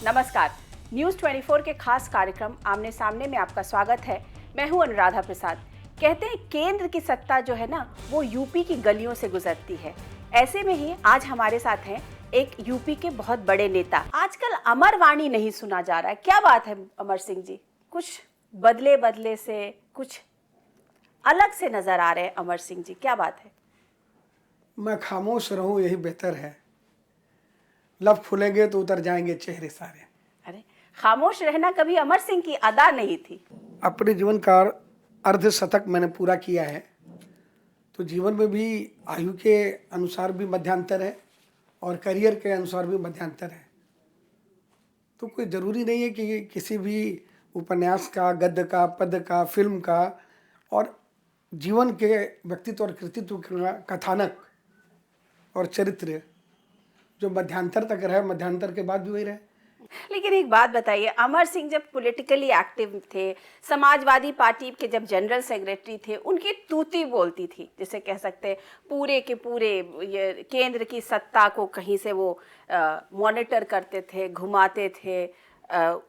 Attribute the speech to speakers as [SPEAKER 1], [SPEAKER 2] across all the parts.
[SPEAKER 1] नमस्कार। न्यूज़ 24 के खास कार्यक्रम आमने सामने में आपका स्वागत है। मैं हूं अनुराधा प्रसाद। कहते हैं केंद्र की सत्ता जो है ना, वो यूपी की गलियों से गुजरती है। ऐसे में ही आज हमारे साथ हैं एक यूपी के बहुत बड़े नेता। आजकल अमर वाणी नहीं सुना जा रहा है, क्या बात है अमर सिंह जी? कुछ बदले से कुछ अलग से नजर आ रहे हैं अमर सिंह जी, क्या बात है?
[SPEAKER 2] मैं खामोश रहूं यही बेहतर है, लब फूलेंगे तो उतर जाएंगे चेहरे सारे।
[SPEAKER 1] अरे, खामोश रहना कभी अमर सिंह की अदा नहीं थी।
[SPEAKER 2] अपने जीवन का अर्धशतक मैंने पूरा किया है, तो जीवन में भी आयु के अनुसार भी मध्यांतर है और करियर के अनुसार भी मध्यांतर है। तो कोई ज़रूरी नहीं है कि किसी भी उपन्यास का, गद्य का, पद्य का, फिल्म का और जीवन के व्यक्तित्व और कृतित्व का कथानक और चरित्र जो मध्यांतर तक रहे, मध्यांतर के बाद भी वही रहे।
[SPEAKER 1] लेकिन एक बात बताइए, अमर सिंह जब पॉलिटिकली एक्टिव थे, समाजवादी पार्टी के जब जनरल सेक्रेटरी थे, उनकी तूती बोलती थी, जिसे कह सकते हैं पूरे के पूरे ये केंद्र की सत्ता को कहीं से वो मॉनिटर करते थे, घुमाते थे।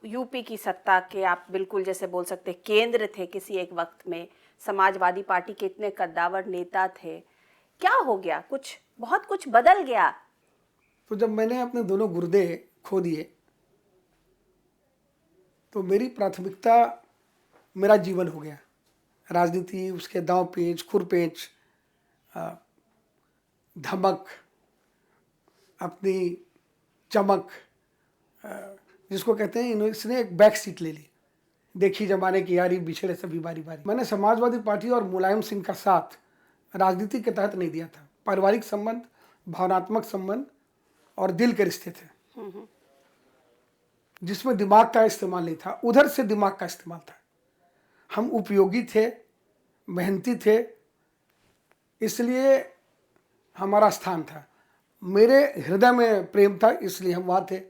[SPEAKER 1] यूपी की सत्ता के आप बिल्कुल जैसे बोल सकते केंद्र थे किसी एक वक्त में। समाजवादी पार्टी के इतने कद्दावर नेता थे, क्या हो गया? बहुत कुछ बदल गया।
[SPEAKER 2] तो जब मैंने अपने दोनों गुर्दे खो दिए तो मेरी प्राथमिकता मेरा जीवन हो गया। राजनीति, उसके दांव पेच, खुरपेच, धमक, अपनी चमक, जिसको कहते हैं, इसने एक बैक सीट ले ली। देखी जमाने की यारी, बिछड़े सभी बारी बारी। मैंने समाजवादी पार्टी और मुलायम सिंह का साथ राजनीति के तहत नहीं दिया था। पारिवारिक संबंध, भावनात्मक संबंध और दिल के रिश्ते थे, जिसमें दिमाग का इस्तेमाल नहीं था। उधर से दिमाग का इस्तेमाल था। हम उपयोगी थे, मेहनती थे, इसलिए हमारा स्थान था। मेरे हृदय में प्रेम था, इसलिए हम वहाँ थे।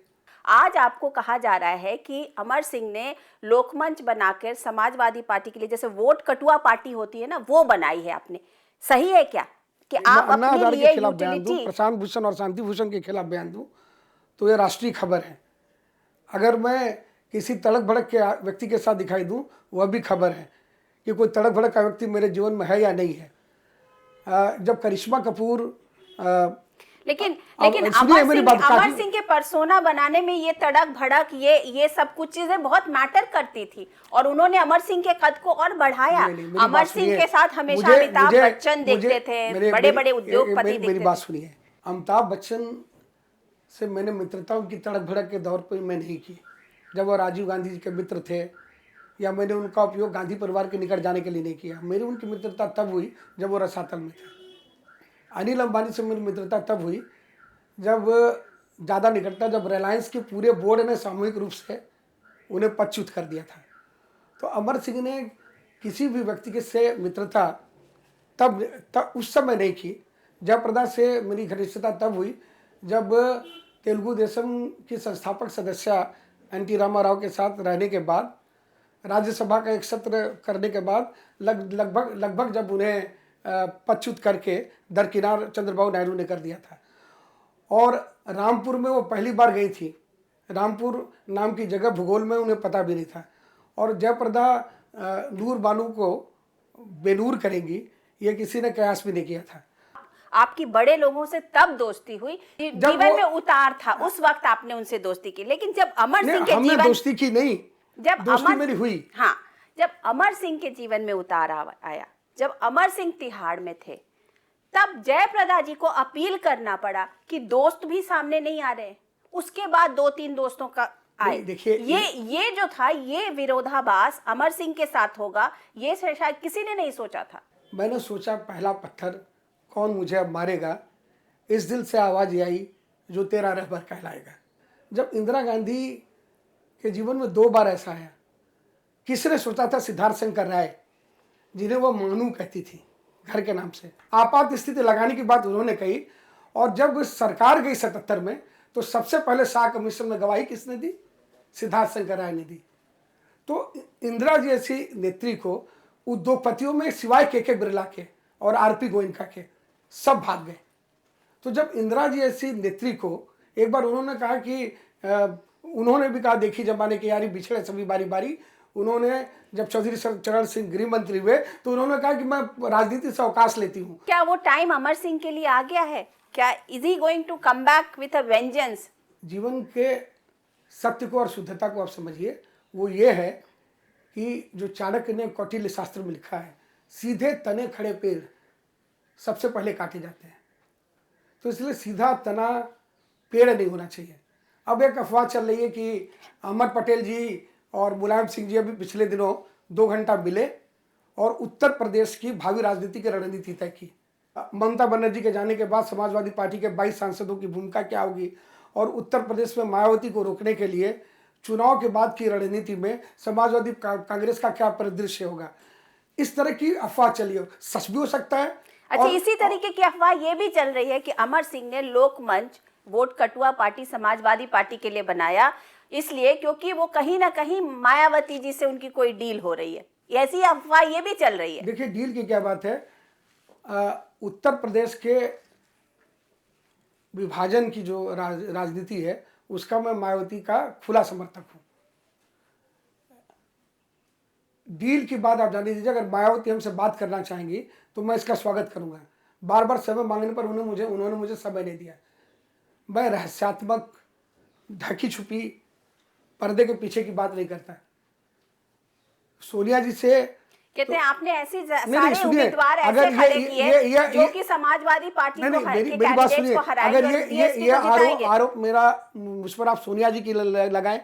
[SPEAKER 1] आज आपको कहा जा रहा है कि अमर सिंह ने लोकमंच बनाकर समाजवादी पार्टी के लिए, जैसे वोट कटुआ पार्टी होती है ना, वो बनाई है आपने। सही है क्या कि आप
[SPEAKER 2] अन्ना
[SPEAKER 1] अपने
[SPEAKER 2] हजारे
[SPEAKER 1] लिए
[SPEAKER 2] के खिलाफ बयान दूं,
[SPEAKER 1] यूटिलिटी?
[SPEAKER 2] प्रशांत भूषण और शांति भूषण के खिलाफ बयान दूं, तो ये राष्ट्रीय खबर है। अगर मैं किसी तड़क भड़क के व्यक्ति के साथ दिखाई दूं, वह भी खबर है कि कोई तड़क भड़क का व्यक्ति मेरे जीवन में है या नहीं है। जब करिश्मा कपूर
[SPEAKER 1] लेकिन
[SPEAKER 2] मेरी बात
[SPEAKER 1] अमर सिंह के पर्सोना बनाने में ये तड़क भड़क, ये सब कुछ चीजें बहुत मैटर करती थी, और उन्होंने अमर सिंह के कद को और बढ़ाया। अमर सिंह के साथ हमेशा अमिताभ बच्चन देखते थे, बड़े बड़े उद्योगपति देखते थे।
[SPEAKER 2] मेरी बात सुनिए, अमिताभ बच्चन से मैंने मित्रताओं की तड़क भड़क के दौर पर मैं नहीं की, जब वो राजीव गांधी जी के मित्र थे, या मैंने उनका उपयोग गांधी परिवार के निकट जाने के लिए नहीं किया। मेरी उनकी मित्रता तब हुई जब वो रसातल में थे। अनिल अंबानी से मेरी मित्रता तब हुई जब ज़्यादा निकटता, जब रिलायंस के पूरे बोर्ड ने सामूहिक रूप से उन्हें पदच्युत कर दिया था। तो अमर सिंह ने किसी भी व्यक्ति के से मित्रता तब उस समय नहीं की। जयप्रदा से मेरी घनिष्ठता तब हुई जब तेलुगु देशम की संस्थापक सदस्य एन.टी. रामाराव के साथ रहने के बाद, राज्यसभा का एक सत्र करने के बाद, लगभग जब उन्हें पदच्युत करके दरकिनार चंद्रबाबू नायडू ने कर दिया था। और रामपुर में वो पहली बार गई थी। रामपुर नाम की जगह भूगोल में उन्हें पता भी नहीं था। और जयप्रदा नूर बानू को बेनूर करेंगी, ये किसी ने कयास भी नहीं किया था।
[SPEAKER 1] आपकी बड़े लोगों से तब दोस्ती हुई, जीवन में उतार था, उस वक्त आपने उनसे दोस्ती की। लेकिन जब अमर सिंह के
[SPEAKER 2] हमने
[SPEAKER 1] जीवन
[SPEAKER 2] दोस्ती की नहीं,
[SPEAKER 1] जब
[SPEAKER 2] दोस्ती मेरी हुई।
[SPEAKER 1] हाँ, जब अमर सिंह के जीवन में उतार आया, जब अमर सिंह तिहाड़ में थे, तब जयप्रदा जी को अपील करना पड़ा कि दोस्त भी सामने नहीं आ रहे। उसके बाद 2-3 दोस्तों का आए।
[SPEAKER 2] देखिए,
[SPEAKER 1] ये जो था, ये विरोधाभास अमर सिंह के साथ होगा, ये शायद किसी ने नहीं सोचा था।
[SPEAKER 2] मैंने सोचा पहला पत्थर कौन मुझे अब मारेगा, इस दिल से आवाज आई जो तेरा रहबर कहलाएगा। जब इंदिरा गांधी के जीवन में 2 बार ऐसा आया, किसने सोचा था सिद्धार्थ शंकर राय, जिन्हें वो मानू कहती थी घर के नाम से, आपात स्थिति लगाने की बात उन्होंने कही। और जब सरकार गई 77 में, तो सबसे पहले शाह कमीशन में गवाही किसने दी? सिद्धार्थ शंकर राय ने दी। तो इंदिरा जी ऐसी नेत्री को उद्योगपतियों में सिवाय के बिरला के और आर.पी. गोयनका के सब भाग गए। तो जब इंदिरा जी ऐसी नेत्री को एक बार उन्होंने कहा कि उन्होंने भी कहा देखी जमाने की यारी बिछड़े सभी बारी बारी। उन्होंने जब चौधरी चरण सिंह गृह मंत्री हुए तो उन्होंने कहा कि मैं राजनीति से अवकाश लेती हूँ।
[SPEAKER 1] क्या वो टाइम अमर सिंह के लिए आ गया है? क्या is he going to come back with a vengeance?
[SPEAKER 2] जीवन के सत्य को और शुद्धता को आप समझिए, वो ये है कि जो चाणक्य ने कौटिल्य शास्त्र में लिखा है, सीधे तने खड़े पेड़ सबसे पहले काटे जाते हैं। तो इसलिए सीधा तना पेड़ नहीं होना चाहिए। अब एक अफवाह चल रही है कि अहमद पटेल जी और मुलायम सिंह जी अभी पिछले दिनों 2 घंटा मिले और उत्तर प्रदेश की भावी राजनीति की रणनीति तय की। ममता बनर्जी के जाने के बाद समाजवादी पार्टी के 22 सांसदों की भूमिका क्या होगी और उत्तर प्रदेश में मायावती को रोकने के लिए चुनाव के बाद की रणनीति में समाजवादी कांग्रेस का क्या परिदृश्य होगा, इस तरह की अफवाह चली हो। सच भी हो सकता है।
[SPEAKER 1] अच्छा, इसी तरीके की अफवाह ये भी चल रही है कि अमर सिंह ने लोकमंच वोट कटुआ पार्टी समाजवादी पार्टी के लिए बनाया, इसलिए क्योंकि वो कहीं ना कहीं मायावती जी से उनकी कोई डील हो रही है। ऐसी अफवाह ये भी चल रही है।
[SPEAKER 2] देखिए, डील की क्या बात है। उत्तर प्रदेश के विभाजन की जो राजनीति है उसका मैं मायावती का खुला समर्थक हूँ। डील की बात आप जान लीजिए, अगर मायावती हमसे बात करना चाहेंगी तो मैं इसका स्वागत करूंगा। बार बार समय मांगने पर उन्होंने मुझे समय नहीं दिया। मैं रहस्यात्मक, ढकी छुपी, पर्दे के पीछे की बात नहीं करता। सोनिया जी से
[SPEAKER 1] कहते हैं आपने ऐसी
[SPEAKER 2] नहीं,
[SPEAKER 1] सारे उम्मीदवार ऐसे खड़े किए जो कि समाजवादी पार्टी को
[SPEAKER 2] मेरी बात सुनिए। अगर ये आरोप मेरा मुझ पर आप सोनिया जी की लगाएं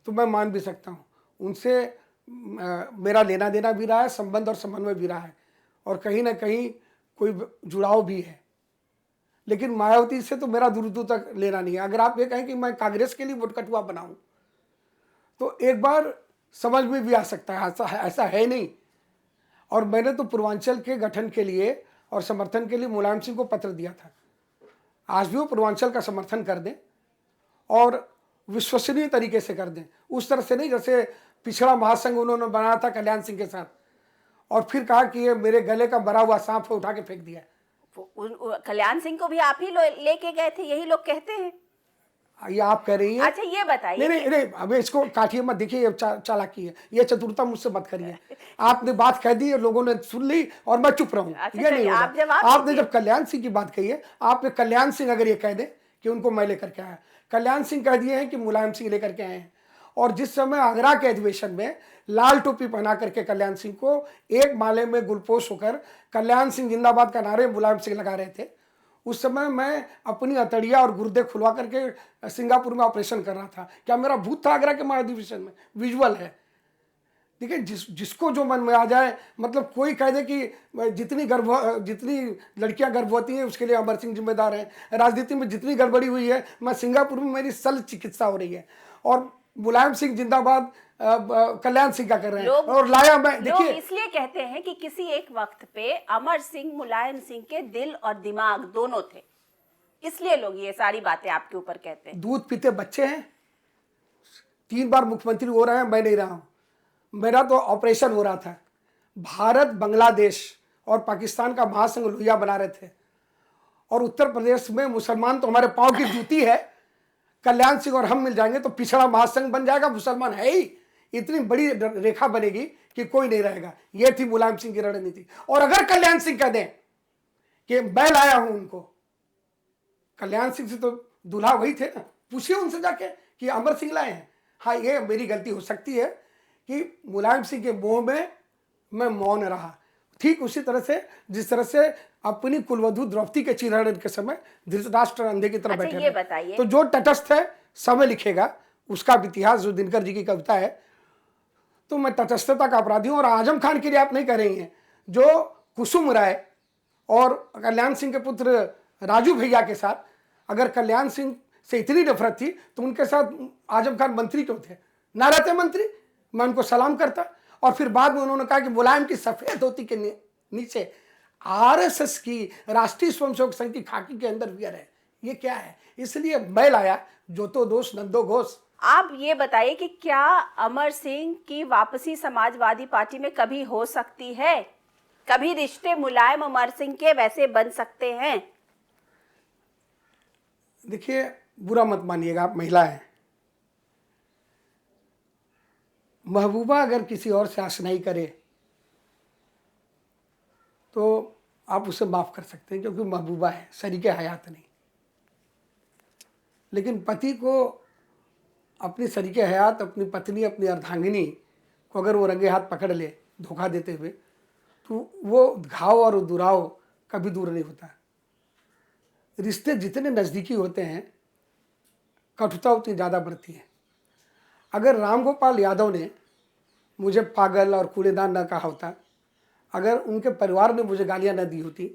[SPEAKER 2] तो मैं मान भी सकता हूँ। उनसे मेरा लेना देना भी रहा है, संबंध और समन्वय भी रहा है और कहीं ना कहीं कोई जुड़ाव भी है। लेकिन मायावती से तो मेरा दूर दूर तक लेना नहीं है। अगर आप ये कहें कि मैं कांग्रेस के लिए वोट कटुआ बनाऊं तो एक बार समझ में भी आ सकता है, ऐसा है नहीं। और मैंने तो पूर्वांचल के गठन के लिए और समर्थन के लिए मुलायम सिंह को पत्र दिया था। आज भी वो पूर्वांचल का समर्थन कर दें और विश्वसनीय तरीके से कर दें, उस तरह से नहीं जैसे पिछड़ा महासंघ उन्होंने बनाया था कल्याण सिंह के साथ और फिर कहा कि ये मेरे गले का भरा हुआ सांप है, उठा के फेंक दिया।
[SPEAKER 1] कल्याण सिंह को भी आप ही लेके गए थे, यही लोग कहते हैं।
[SPEAKER 2] ये आप कह रही हैं।
[SPEAKER 1] अच्छा, ये बताइए।
[SPEAKER 2] नहीं, अब इसको काटिए मत। देखिए, ये चालाकी है, ये चतुरता मुझसे मत करिए। आपने बात कह दी और लोगों ने सुन ली और मैं चुप रहूं, ये नहीं होगा। आपने जब कल्याण सिंह की बात कही है, आपने कल्याण सिंह अगर ये कह दे कि उनको मैं लेकर के आया, कल्याण सिंह कह दिए हैं कि मुलायम सिंह लेकर के आए हैं। और जिस समय आगरा के अधिवेशन में लाल टोपी पहना करके कल्याण सिंह को एक माले में गुलपोश होकर कल्याण सिंह जिंदाबाद का नारे मुलायम सिंह लगा रहे थे, उस समय मैं अपनी अतड़िया और गुर्दे खुलवा करके सिंगापुर में ऑपरेशन कर रहा था। क्या मेरा भूत था आगरा के महाधिवेशन में? विजुअल है। देखिए, जिसको जो मन में आ जाए, मतलब कोई कह दे कि जितनी लड़कियां गर्भवती हैं उसके लिए अमर सिंह जिम्मेदार हैं, राजनीति में जितनी गड़बड़ी हुई है, मैं सिंगापुर में मेरी शल्य चिकित्सा हो रही है और मुलायम सिंह जिंदाबाद कल्याण सिंह का कर रहे हैं और लाया मैं। देखिए,
[SPEAKER 1] इसलिए कहते हैं कि किसी एक वक्त पे अमर सिंह मुलायम सिंह के दिल और दिमाग दोनों थे, इसलिए लोग ये सारी बातें आपके ऊपर कहते हैं।
[SPEAKER 2] दूध पीते बच्चे हैं, 3 बार मुख्यमंत्री हो रहे हैं, मैं नहीं रहा हूं। मेरा तो ऑपरेशन हो रहा था। भारत, बांग्लादेश और पाकिस्तान का महासंघ लोहिया बना रहे थे और उत्तर प्रदेश में मुसलमान तो हमारे पांव की जूती है। कल्याण सिंह और हम मिल जाएंगे तो पिछड़ा महासंघ बन जाएगा। मुसलमान है ही, इतनी बड़ी रेखा बनेगी कि कोई नहीं रहेगा। यह थी मुलायम सिंह की रणनीति। और अगर कल्याण सिंह कह दें कि मैं लाया हूं उनको, कल्याण सिंह से तो दूल्हा वही थे ना, पूछिए उनसे जाके कि अमर सिंह लाए हैं। हाँ, ये मेरी गलती हो सकती है कि मुलायम सिंह के मोह में मैं मौन रहा। ठीक उसी तरह से जिस तरह से अपनी कुलवधु द्रौपदी के चिरहरण के समय धृतराष्ट्र अंधे की तरह बैठे रहे। तो जो तटस्थ है समय लिखेगा, उसका इतिहास जो दिनकर जी की कविता है। तो मैं तटस्थता का अपराधी हूं और आजम खान के लिए आप नहीं कह रही हैं। जो कुसुम राय और कल्याण सिंह के पुत्र राजू भैया के साथ अगर कल्याण सिंह से इतनी नफरत थी तो उनके साथ आजम खान मंत्री क्यों थे? ना रहते मंत्री, मैं उनको सलाम करता। और फिर बाद में उन्होंने कहा कि मुलायम की सफेद धोती के नीचे आरएसएस की राष्ट्रीय स्वयंसेवक संघ की खाकी के अंदर वियर है। ये क्या है? इसलिए मैं लाया, जो तो दोष नंदो घोष।
[SPEAKER 1] आप ये बताइए कि क्या अमर सिंह की वापसी समाजवादी पार्टी में कभी हो सकती है? कभी रिश्ते मुलायम अमर सिंह के वैसे बन सकते हैं?
[SPEAKER 2] देखिए, बुरा मत मानिएगा, आप महिला हैं, महबूबा अगर किसी और से आशनाई करे तो आप उसे माफ़ कर सकते हैं, क्योंकि महबूबा है, शरीके हयात नहीं। लेकिन पति को अपनी शरीके हयात, अपनी पत्नी, अपनी अर्धांगिनी को अगर वो रंगे हाथ पकड़ ले धोखा देते हुए, तो वो घाव और दुराव कभी दूर नहीं होता। रिश्ते जितने नज़दीकी होते हैं, कटुता उतनी ज़्यादा बढ़ती है। अगर रामगोपाल यादव ने मुझे पागल और कूड़ेदान न कहा होता, अगर उनके परिवार ने मुझे गालियां न दी होती,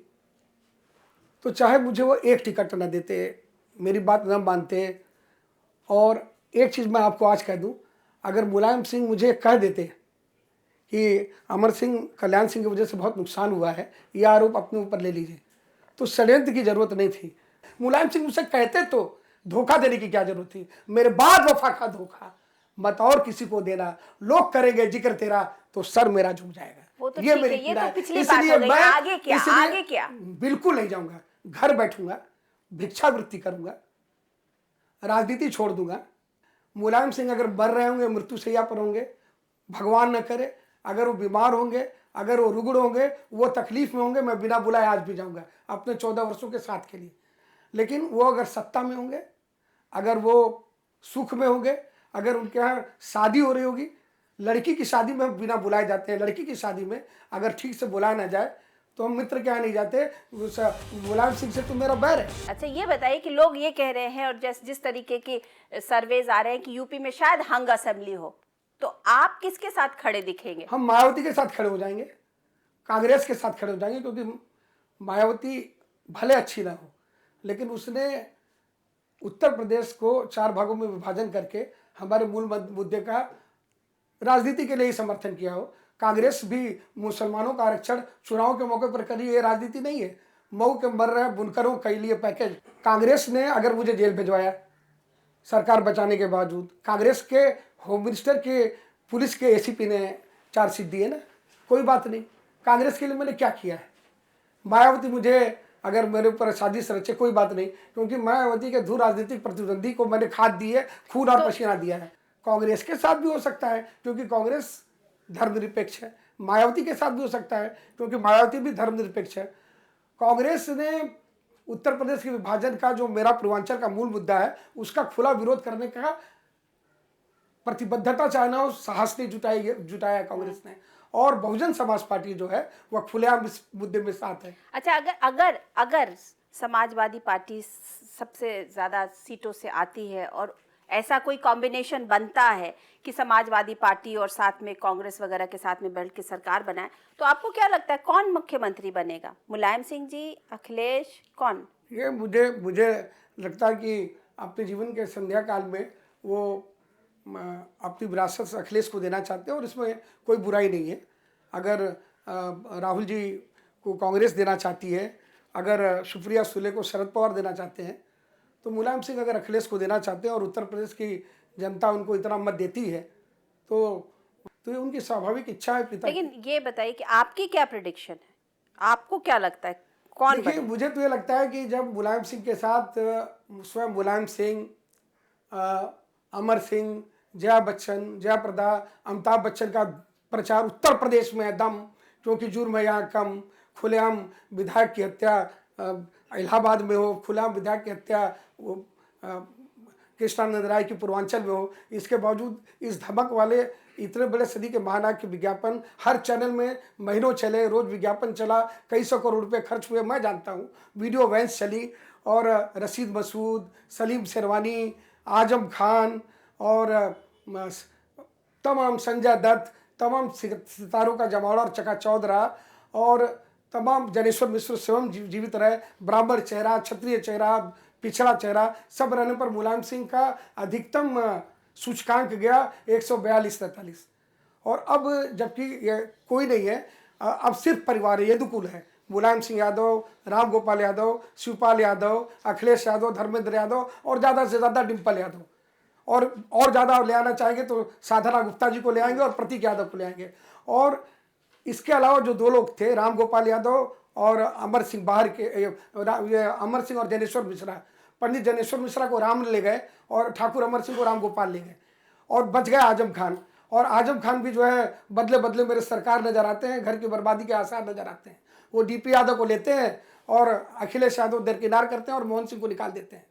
[SPEAKER 2] तो चाहे मुझे वो एक टिकट न देते, मेरी बात न मानते। और एक चीज़ मैं आपको आज कह दूं, अगर मुलायम सिंह मुझे कह देते कि अमर सिंह, कल्याण सिंह की वजह से बहुत नुकसान हुआ है, यह आरोप अपने ऊपर ले लीजिए, तो षड्यंत्र की जरूरत नहीं थी। मुलायम सिंह मुझसे कहते तो धोखा देने की क्या जरूरत थी। मेरे बाद वफा का धोखा मत और किसी को देना, लोग करेंगे जिक्र तेरा तो सर मेरा झुक जाएगा।
[SPEAKER 1] वो तो
[SPEAKER 2] ये
[SPEAKER 1] ठीक
[SPEAKER 2] मेरी
[SPEAKER 1] है, ये
[SPEAKER 2] पीड़ा
[SPEAKER 1] तो
[SPEAKER 2] है।
[SPEAKER 1] पिछली बात
[SPEAKER 2] इसलिए
[SPEAKER 1] हो गई।
[SPEAKER 2] मैं
[SPEAKER 1] आगे क्या,
[SPEAKER 2] इसलिए
[SPEAKER 1] आगे क्या?
[SPEAKER 2] बिल्कुल नहीं जाऊंगा, घर बैठूंगा, भिक्षावृत्ति करूंगा, राजनीति छोड़ दूंगा। मुलायम सिंह अगर मर रहे होंगे, मृत्यु शैया पर होंगे, भगवान न करे, अगर वो बीमार होंगे, अगर वो रुग्ण होंगे, वो तकलीफ में होंगे, मैं बिना बुलाए आज भी जाऊंगा अपने 14 वर्षों के साथ के लिए। लेकिन वो अगर सत्ता में होंगे, अगर वो सुख में होंगे, अगर उनके यहाँ शादी हो रही होगी, लड़की की शादी में बिना बुलाए जाते हैं, लड़की की शादी में अगर ठीक से बुलाया ना जाए तो हम मित्र क्या नहीं जाते। मुलायम सिंह से तो मेरा बैर है।
[SPEAKER 1] अच्छा, ये बताइए कि लोग ये कह रहे हैं और जिस तरीके के सर्वेज आ रहे हैं कि यूपी में शायद हंग असेंबली हो, तो आप किसके साथ खड़े दिखेंगे?
[SPEAKER 2] हम मायावती के साथ खड़े हो जाएंगे, कांग्रेस के साथ खड़े हो जाएंगे, क्योंकि मायावती भले अच्छी ना हो, लेकिन उसने उत्तर प्रदेश को 4 भागों में विभाजन करके हमारे मूल मुद्दे का राजनीति के लिए ही समर्थन किया हो। कांग्रेस भी मुसलमानों का आरक्षण चुनाव के मौके पर करी, ये राजनीति नहीं है। मऊ के मर रहे बुनकरों के लिए पैकेज। कांग्रेस ने अगर मुझे जेल भिजवाया सरकार बचाने के बावजूद, कांग्रेस के होम मिनिस्टर के पुलिस के एसीपी ने चार्जशीट दी है ना, कोई बात नहीं। कांग्रेस के लिए मैंने क्या किया है? मायावती मुझे अगर मेरे ऊपर साजिश रचे, कोई बात नहीं, क्योंकि मायावती के धुर राजनीतिक प्रतिद्वंदी को मैंने खाद दी है, खून और पसीना दिया है। कांग्रेस के साथ भी हो सकता है, क्योंकि कांग्रेस धर्मनिरपेक्ष है। मायावती के साथ भी हो सकता है, क्योंकि मायावती भी धर्मनिरपेक्ष है। कांग्रेस ने उत्तर प्रदेश के विभाजन का, जो मेरा पूर्वांचल का मूल मुद्दा है, उसका खुला विरोध करने का प्रतिबद्धता चाहना और साहस नहीं जुटाया कांग्रेस ने। और बहुजन समाज पार्टी जो है वह खुलेआम इस मुद्दे में साथ है।
[SPEAKER 1] अच्छा, अगर अगर समाजवादी पार्टी सबसे ज्यादा सीटों से आती है और ऐसा कोई कॉम्बिनेशन बनता है कि समाजवादी पार्टी और साथ में कांग्रेस वगैरह के साथ में बैठ के सरकार बनाए, तो आपको क्या लगता है कौन मुख्यमंत्री बनेगा? मुलायम सिंह जी, अखिलेश, कौन?
[SPEAKER 2] ये मुझे लगता है कि अपने जीवन के संध्या काल में वो अपनी विरासत से अखिलेश को देना चाहते हैं, और इसमें कोई बुराई नहीं है। अगर राहुल जी को कांग्रेस देना चाहती है, अगर सुप्रिया सुले को शरद पवार देना चाहते हैं, तो मुलायम सिंह अगर अखिलेश को देना चाहते हैं और उत्तर प्रदेश की जनता उनको इतना मत देती है, तो ये उनकी स्वाभाविक इच्छा है। पिता,
[SPEAKER 1] लेकिन ये बताइए कि आपकी क्या प्रेडिक्शन है, आपको क्या लगता है कौन
[SPEAKER 2] देखिए,
[SPEAKER 1] बनेगा?
[SPEAKER 2] मुझे तो ये लगता है कि जब मुलायम सिंह के साथ स्वयं मुलायम सिंह, अमर सिंह, जया बच्चन, जयाप्रदा, अमिताभ बच्चन का प्रचार उत्तर प्रदेश में है दम, क्योंकि जुर्म है यहाँ कम, खुलेआम विधायक की हत्या इलाहाबाद में हो, खुलेआम विधायक की हत्या कृष्णानंद राय की पूर्वांचल में हो, इसके बावजूद इस धमक वाले इतने बड़े सदी के महानायक के विज्ञापन हर चैनल में महीनों चले, रोज विज्ञापन चला, कई सौ करोड़ रुपए खर्च हुए, मैं जानता हूँ। वीडियो वैंस चली और रशीद मसूद, सलीम शेरवानी, आजम खान और तमाम संजय दत्त, तमाम सितारों का जमावड़ा और चकाचौंध रहा, और तमाम जनेश्वर मिश्र स्वयं जीवित रहे। ब्राह्मण चेहरा, क्षत्रिय चेहरा, पिछड़ा चेहरा सब रहने पर मुलायम सिंह का अधिकतम सूचकांक गया 142-43। और अब जबकि ये कोई नहीं है, अब सिर्फ परिवार यदुकुल है। मुलायम सिंह यादव, राम गोपाल यादव, शिवपाल यादव, अखिलेश यादव, धर्मेंद्र यादव और ज़्यादा से ज़्यादा डिम्पल यादव, और ज़्यादा ले आना चाहेंगे तो साधना गुप्ता जी को ले आएंगे और प्रतीक यादव को ले आएंगे। और इसके अलावा जो 2 लोग थे, राम गोपाल यादव और अमर सिंह, बाहर के ये अमर सिंह और जनेश्वर मिश्रा, पंडित जनेश्वर मिश्रा को राम ले गए और ठाकुर अमर सिंह को राम गोपाल ले गए, और बच गया आजम खान। और आजम खान भी जो है बदले बदले मेरे सरकार नजर आते हैं, घर की बर्बादी के आसार नजर आते हैं। वो डीपी यादव को लेते हैं और अखिलेश यादव दरकिनार करते हैं और मोहन सिंह को निकाल देते हैं।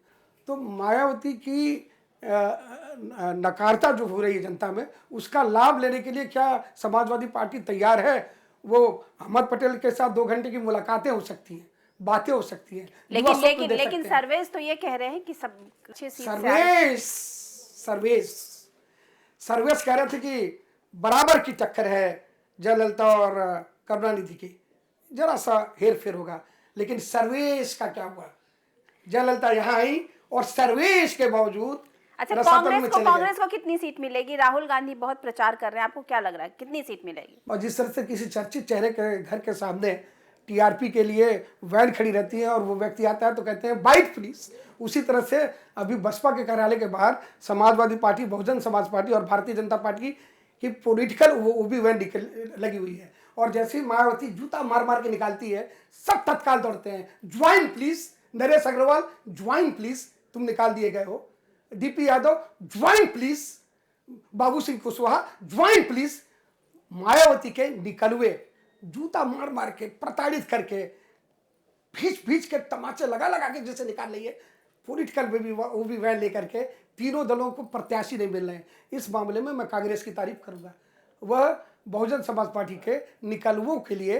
[SPEAKER 2] तो मायावती की नकारता जो हो रही है जनता में, उसका लाभ लेने के लिए क्या समाजवादी पार्टी तैयार है? वो अहमद पटेल के साथ 2 घंटे की मुलाकातें हो सकती हैं, बातें हो सकती हैं,
[SPEAKER 1] लेकिन सर्वेस तो ये कह रहे हैं कि सब अच्छे सीट
[SPEAKER 2] सर्वेस कह रहे थे कि बराबर की टक्कर है जयललिता और करुणानिधि की, जरा सा हेर फेर होगा। लेकिन सर्वेस का क्या हुआ? जयललिता यहाँ आई और सर्वेस के बावजूद
[SPEAKER 1] अच्छा, कांग्रेस को कितनी सीट मिलेगी? राहुल गांधी बहुत प्रचार कर रहे हैं, आपको क्या लग रहा है कितनी सीट मिलेगी?
[SPEAKER 2] और जिस तरह से किसी चर्चित चेहरे के घर के सामने टीआरपी के लिए वैन खड़ी रहती है और वो व्यक्ति आता है तो कहते हैं बाइट प्लीज, उसी तरह से अभी बसपा के कार्यालय के बाहर समाजवादी पार्टी, बहुजन समाज पार्टी और भारतीय जनता पार्टी की पॉलिटिकल वो भी वैन लगी हुई है। और जैसे ही मायावती जूता मार मार के निकालती है, सब तत्काल दौड़ते हैं, join please, Naresh Agrawal join please, तुम निकाल दिए गए हो, DP Yadav join please, Babu Singh Kushwaha join please. Mayawati के निकलवे जूता मार मार के, प्रताड़ित करके, भींच भींच के, तमाचे लगा लगा के जैसे निकाल रही है। पॉलिटिकल में भी वो भी वैन लेकर के तीनों दलों को प्रत्याशी नहीं मिल रहे हैं। इस मामले में मैं कांग्रेस की तारीफ करूंगा। वह बहुजन समाज पार्टी के निकलवों के लिए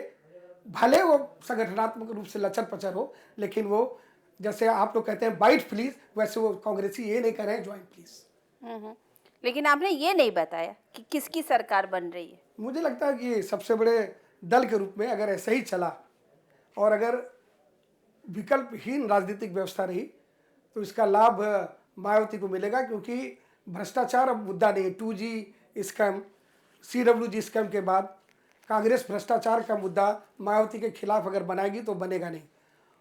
[SPEAKER 2] भले वो संगठनात्मक रूप से लचर पचर हो, लेकिन वो जैसे आप लोग कहते हैं बाइट प्लीज, वैसे वो कांग्रेसी ये नहीं कर रहे हैं ज्वाइन प्लीज।
[SPEAKER 1] लेकिन आपने ये नहीं बताया कि किसकी सरकार बन रही है।
[SPEAKER 2] मुझे लगता है कि सबसे बड़े दल के रूप में अगर ऐसा ही चला और अगर विकल्पहीन राजनीतिक व्यवस्था रही तो इसका लाभ मायावती को मिलेगा, क्योंकि भ्रष्टाचार अब मुद्दा नहीं है। 2G स्कैम, CWG स्कैम के बाद कांग्रेस भ्रष्टाचार का मुद्दा मायावती के खिलाफ अगर बनाएगी तो बनेगा नहीं,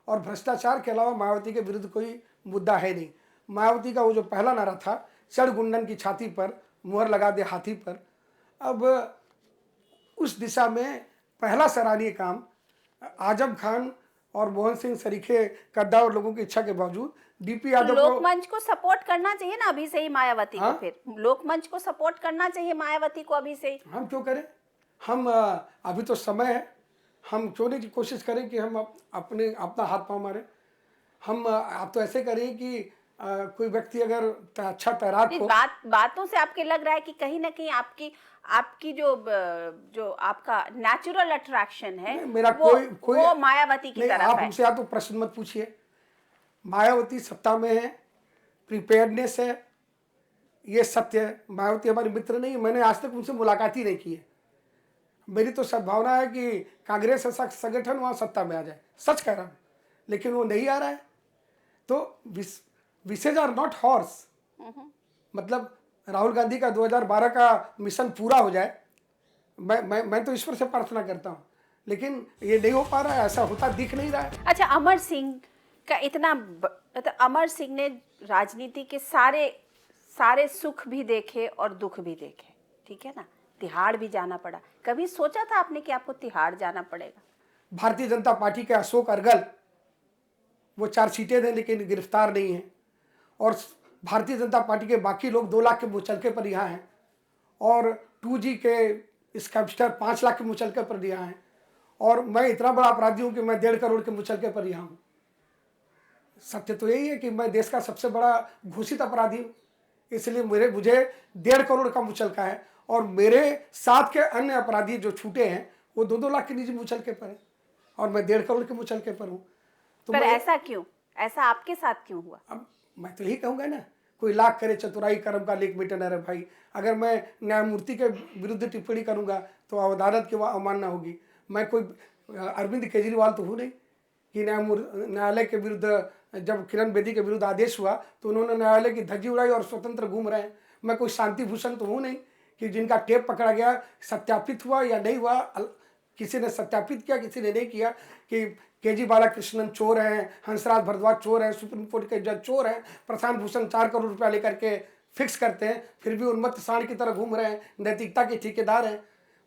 [SPEAKER 2] और भ्रष्टाचार के अलावा मायावती के विरुद्ध कोई मुद्दा है नहीं। मायावती का वो जो पहला नारा था, चढ़ गुंडन की छाती पर, मुहर लगा दे हाथी पर, अब उस दिशा में पहला सराहनीय काम आजम खान और मोहन सिंह सरीखे कद्दावर लोगों की इच्छा के बावजूद डीपी यादव को,
[SPEAKER 1] लोकमंच को सपोर्ट करना चाहिए ना अभी से ही मायावती को। फिर लोकमंच को सपोर्ट करना चाहिए मायावती को अभी से ही। हम
[SPEAKER 2] क्यों करें? हम अभी तो समय है, हम क्यों नहीं की कोशिश करें कि हम अपना हाथ पांव मारें। हम आप तो ऐसे करें कि कोई व्यक्ति अगर अच्छा तैराक हो,
[SPEAKER 1] बातों से आपके लग रहा है कि कहीं ना कहीं आपकी जो आपका नेचुरल अट्रैक्शन है
[SPEAKER 2] मेरा
[SPEAKER 1] वो मायावती की तरफ है।
[SPEAKER 2] आप हमसे तो प्रश्न मत पूछिए। मायावती सत्ता में है, प्रिपेयर्डनेस है, ये सत्य है। मायावती हमारी मित्र नहीं, मैंने आज तक उनसे मुलाकात ही नहीं की है। मेरी तो सद्भावना है कि कांग्रेस ऐसा संगठन वहाँ सत्ता में आ जाए, सच कह रहा हूँ, लेकिन वो नहीं आ रहा है। तो विसेज आर नॉट हॉर्स, मतलब राहुल गांधी का 2012 का मिशन पूरा हो जाए, मैं तो ईश्वर से प्रार्थना करता हूँ, लेकिन ये नहीं हो पा रहा है, ऐसा होता दिख नहीं रहा है।
[SPEAKER 1] अच्छा, अमर सिंह का इतना मतलब अमर सिंह ने राजनीति के सारे सुख भी देखे और दुख भी देखे, ठीक है ना, तिहाड़ भी जाना पड़ा। कभी सोचा था आपने कि आपको तिहाड़ जाना पड़ेगा?
[SPEAKER 2] भारतीय जनता पार्टी के अशोक अर्गल, वो 4 सीटें थे लेकिन गिरफ्तार नहीं है, और भारतीय जनता पार्टी के बाकी लोग 2 लाख के मुचलके पर यहाँ हैं, और 2G के स्कैमस्टर 5 लाख के मुचलके पर यहाँ हैं, और मैं इतना बड़ा अपराधी हूँ कि मैं 1.5 करोड़ के मुचलके पर यहाँ हूँ। सत्य तो यही है कि मैं देश का सबसे बड़ा घोषित अपराधी हूँ, इसलिए मुझे 1.5 करोड़ का मुचलका है, और मेरे साथ के अन्य अपराधी जो छूटे हैं वो 2-2 लाख के निजी मुचलके पर है, और मैं 1.5 करोड़ के मुचलके पर हूँ।
[SPEAKER 1] तो पर ऐसा क्यों? ऐसा आपके साथ क्यों हुआ?
[SPEAKER 2] अब मैं तो यही कहूँगा ना, कोई लाख करे चतुराई कर्म का लेख मिटे न रे भाई। अगर मैं न्यायमूर्ति के विरुद्ध टिप्पणी करूँगा तो अदालत की अवमानना होगी। मैं कोई अरविंद केजरीवाल तो हूँ नहीं कि न्यायालय के विरुद्ध, जब किरण बेदी के विरुद्ध आदेश हुआ तो उन्होंने न्यायालय की धज्जी उड़ाई और स्वतंत्र घूम रहे हैं। मैं कोई शांति भूषण तो हूँ नहीं कि जिनका टेप पकड़ा गया, सत्यापित हुआ या नहीं हुआ, किसी ने सत्यापित किया, किसी ने नहीं किया, कि KG बालाकृष्णन चोर हैं, हंसराज भारद्वाज चोर हैं, सुप्रीम कोर्ट के जज चोर हैं, प्रशांत भूषण 4 करोड़ रुपया लेकर के फिक्स करते हैं, फिर भी उन्मत्त सांड की तरह घूम रहे हैं, नैतिकता के ठेकेदार हैं।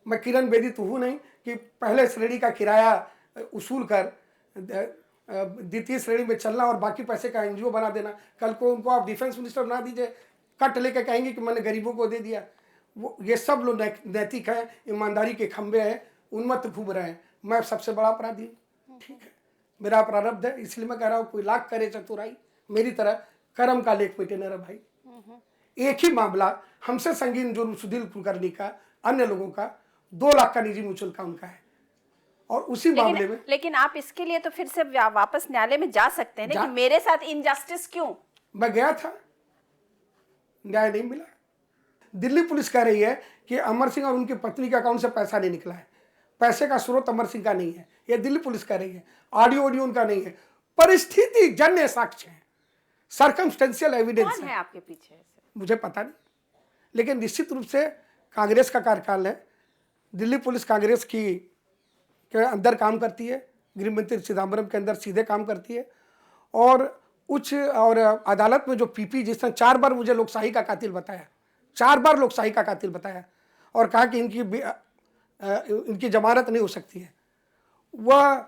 [SPEAKER 2] मैं किरण बेदी तो हूँ नहीं कि पहले श्रेणी का किराया उसूल कर द्वितीय श्रेणी में चलना और बाकी पैसे का NGO बना देना। कल को उनको आप डिफेंस मिनिस्टर बना दीजिए, कट लेकर कहेंगे कि मैंने गरीबों को दे दिया। वो ये सब लोग नैतिक है, ईमानदारी के खंभे हैं, उन्मत्त घूम रहे हैं। मैं सबसे बड़ा अपराधी हूँ, ठीक है, मेरा प्रारब्ध है, इसलिए मैं कह रहा हूँ कोई लाख करे चतुराई, मेरी तरह कर्म का लेख मिटे न रे भाई। एक ही मामला हमसे संगीन जुर्म सुधीर कुलकर्णी का, अन्य लोगों का 2 लाख का निजी म्यूचुअल का उनका है, और उसी मामले में
[SPEAKER 1] लेकिन आप इसके लिए तो फिर से वापस न्यायालय में जा सकते हैं ना कि मेरे साथ इनजस्टिस क्यों?
[SPEAKER 2] मैं गया था, न्याय नहीं मिला। दिल्ली पुलिस कह रही है कि अमर सिंह और उनकी पत्नी के अकाउंट से पैसा नहीं निकला है, पैसे का स्रोत अमर सिंह का नहीं है, यह दिल्ली पुलिस कह रही है। ऑडियो उनका नहीं है, परिस्थिति जन्य साक्ष्य है, सर्कमस्टेंशियल एविडेंस
[SPEAKER 1] है आपके पीछे से?
[SPEAKER 2] मुझे पता नहीं, लेकिन निश्चित रूप से कांग्रेस का कार्यकाल है, दिल्ली पुलिस कांग्रेस के अंदर काम करती है, गृह मंत्री चिदम्बरम के अंदर सीधे काम करती है, और उच्च और अदालत में जो पीपी, जिसने 4 बार मुझे लोकशाही का कातिल बताया, 4 बार लोकशाही का कातिल बताया, और कहा कि इनकी जमानत नहीं हो सकती है, वह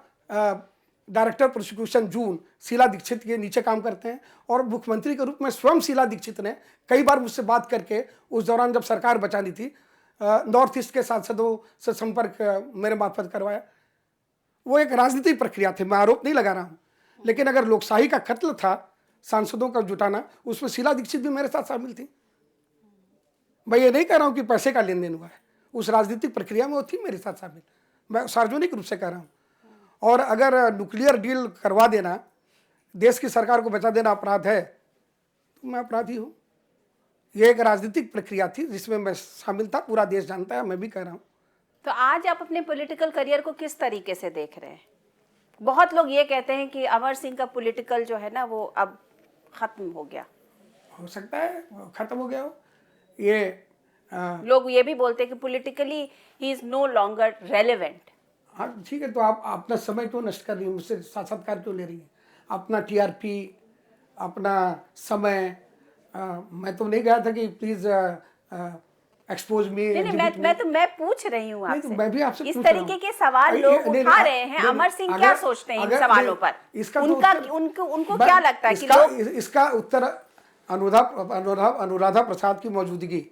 [SPEAKER 2] डायरेक्टर प्रोसिक्यूशन जून शीला दीक्षित के नीचे काम करते हैं। और मुख्यमंत्री के रूप में स्वयं शीला दीक्षित ने कई बार मुझसे बात करके, उस दौरान जब सरकार बचानी थी, नॉर्थ ईस्ट के सांसदों से संपर्क मेरे मार्फत करवाया। वो एक राजनीतिक प्रक्रिया थी, मैं आरोप नहीं लगा रहा हूँ, लेकिन अगर लोकशाही का कत्ल था सांसदों का जुटाना, उसमें शीला दीक्षित भी मेरे साथ शामिल थी। मैं ये नहीं कह रहा हूँ कि पैसे का लेन देन हुआ है, उस राजनीतिक प्रक्रिया में वो थी मेरे साथ शामिल, मैं सार्वजनिक रूप से कह रहा हूँ। और अगर न्यूक्लियर डील करवा देना, देश की सरकार को बचा देना अपराध है, तो मैं अपराधी हूँ। ये एक राजनीतिक प्रक्रिया थी जिसमें मैं शामिल था, पूरा देश जानता है, मैं भी कह रहा हूँ।
[SPEAKER 1] तो आज आप अपने पॉलिटिकल करियर को किस तरीके से देख रहे हैं? बहुत लोग ये कहते हैं कि अमर सिंह का पॉलिटिकल जो है ना वो अब खत्म हो गया।
[SPEAKER 2] हो सकता है खत्म हो गया हो, ये
[SPEAKER 1] लोग ये भी बोलते हैं कि politically he is no longer relevant.
[SPEAKER 2] हाँ ठीक है, तो आप अपना समय क्यों नष्ट कर रही है, मुझसे साक्षात्कार क्यों ले रही है? अपना टीआरपी, अपना समय, मैं तो नहीं गया था कि प्लीज एक्सपोज मी।
[SPEAKER 1] मैं पूछ रही हूँ आपसे,
[SPEAKER 2] मैं भी आपसे
[SPEAKER 1] इस तरीके के सवाल लोग उठा रहे हैं। अमर सिंह क्या सोचते हैं इन सवालों पर? उनको क्या लगता है कि लोग?
[SPEAKER 2] इसका उत्तर अनुराधा प्रसाद की मौजूदगी।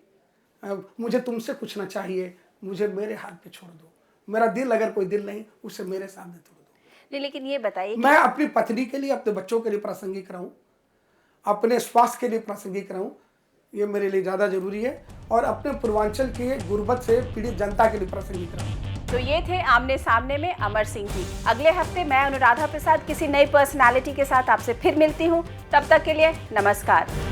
[SPEAKER 2] मुझे तुमसे कुछ ना चाहिए, मुझे मेरे हाथ पे छोड़ दो, मेरा दिल अगर कोई दिल नहीं, उसे मेरे सामने तोड़ दो।
[SPEAKER 1] नहीं, लेकिन ये बताइए,
[SPEAKER 2] मैं अपनी पत्नी के लिए, अपने बच्चों के लिए प्रासंगिक रहूं, अपने स्वास्थ्य के लिए प्रासंगिक रहूं, ये मेरे लिए ज़्यादा जरूरी है, और अपने पूर्वांचल के गुर्बत से पीड़ित जनता के लिए प्रासंगिक रहूं।
[SPEAKER 1] तो ये थे आमने सामने में अमर सिंह जी। अगले हफ्ते मैं अनुराधा प्रसाद किसी नई पर्सनालिटी के साथ आपसे फिर मिलती हूँ। तब तक के लिए नमस्कार।